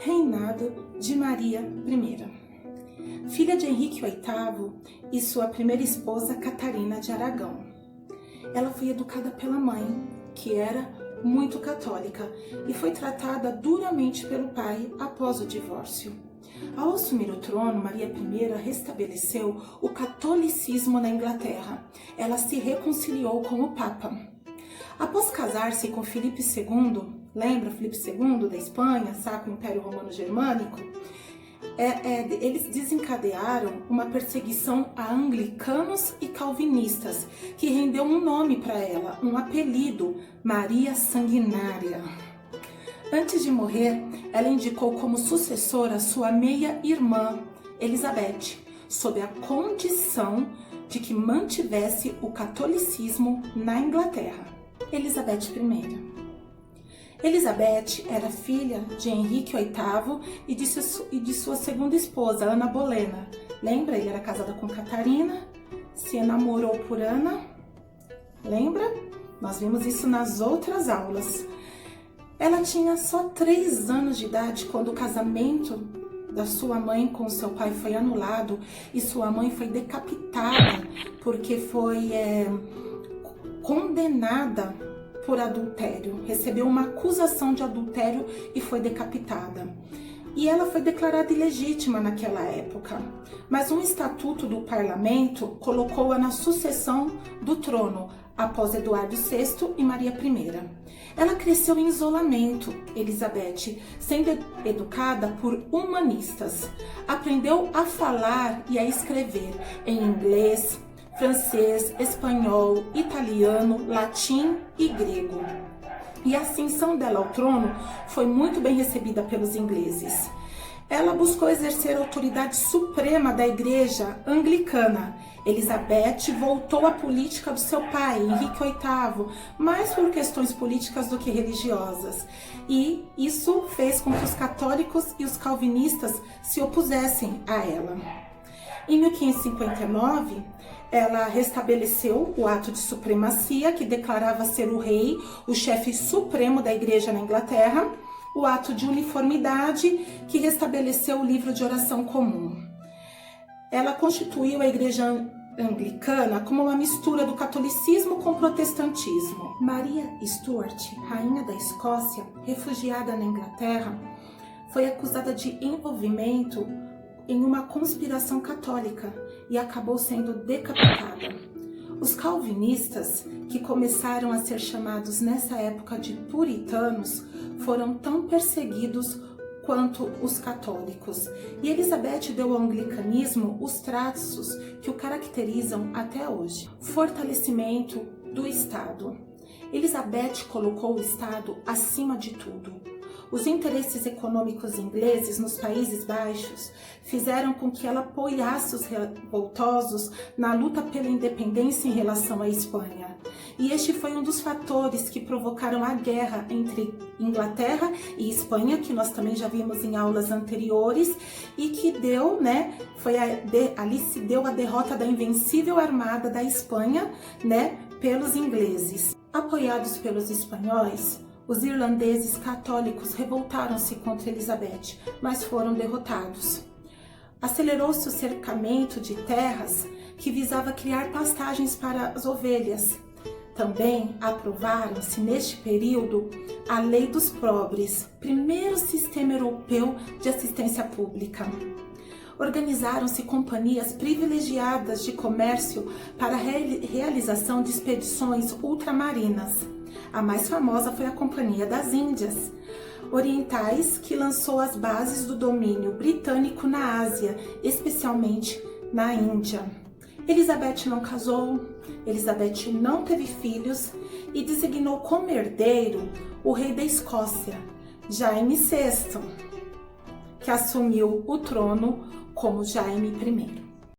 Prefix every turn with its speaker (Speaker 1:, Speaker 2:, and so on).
Speaker 1: Reinado de Maria I, filha de Henrique VIII e sua primeira esposa Catarina de Aragão. Ela foi educada pela mãe, que era muito católica, e foi tratada duramente pelo pai após o divórcio. Ao assumir o trono, Maria I restabeleceu o catolicismo na Inglaterra. Ela se reconciliou com o Papa. Após casar-se com Filipe II, lembra Filipe II da Espanha, Sacro Império Romano Germânico? Eles desencadearam uma perseguição a anglicanos e calvinistas, que rendeu um nome para ela, um apelido, Maria Sanguinária. Antes de morrer, ela indicou como sucessora sua meia-irmã, Elizabeth, sob a condição de que mantivesse o catolicismo na Inglaterra. Elizabeth I. Elizabeth era filha de Henrique VIII e de sua segunda esposa, Ana Bolena. Lembra? Ele era casado com Catarina, se enamorou por Ana. Lembra? Nós vimos isso nas outras aulas. Ela tinha só 3 anos de idade quando o casamento da sua mãe com seu pai foi anulado e sua mãe foi decapitada porque foi condenada por adultério, recebeu uma acusação de adultério e foi decapitada. E ela foi declarada ilegítima naquela época, mas um estatuto do parlamento colocou-a na sucessão do trono após Eduardo VI e Maria I. Ela cresceu em isolamento, Elizabeth, sendo educada por humanistas. Aprendeu a falar e a escrever em inglês, francês, espanhol, italiano, latim e grego. E a ascensão dela ao trono foi muito bem recebida pelos ingleses. Ela buscou exercer a autoridade suprema da igreja anglicana. Elizabeth voltou à política do seu pai, Henrique VIII, mais por questões políticas do que religiosas. E isso fez com que os católicos e os calvinistas se opusessem a ela. Em 1559, ela restabeleceu o ato de supremacia, que declarava ser o rei, o chefe supremo da igreja na Inglaterra, o ato de uniformidade, que restabeleceu o livro de oração comum. Ela constituiu a igreja anglicana como uma mistura do catolicismo com o protestantismo. Maria Stuart, rainha da Escócia, refugiada na Inglaterra, foi acusada de envolvimento em uma conspiração católica e acabou sendo decapitada. Os calvinistas, que começaram a ser chamados nessa época de puritanos, foram tão perseguidos quanto os católicos. E Elizabeth deu ao anglicanismo os traços que o caracterizam até hoje. Fortalecimento do Estado. Elizabeth colocou o Estado acima de tudo. Os interesses econômicos ingleses nos Países Baixos fizeram com que ela apoiasse os revoltosos na luta pela independência em relação à Espanha. E este foi um dos fatores que provocaram a guerra entre Inglaterra e Espanha, que nós também já vimos em aulas anteriores, e que deu, ali se deu a derrota da invencível armada da Espanha, pelos ingleses. Apoiados pelos espanhóis, os irlandeses católicos revoltaram-se contra Elizabeth, mas foram derrotados. Acelerou-se o cercamento de terras que visava criar pastagens para as ovelhas. Também aprovaram-se neste período a Lei dos Pobres, primeiro sistema europeu de assistência pública. Organizaram-se companhias privilegiadas de comércio para a realização de expedições ultramarinas. A mais famosa foi a Companhia das Índias Orientais, que lançou as bases do domínio britânico na Ásia, especialmente na Índia. Elizabeth não casou, Elizabeth não teve filhos e designou como herdeiro o rei da Escócia, Jaime VI, que assumiu o trono como Jaime I.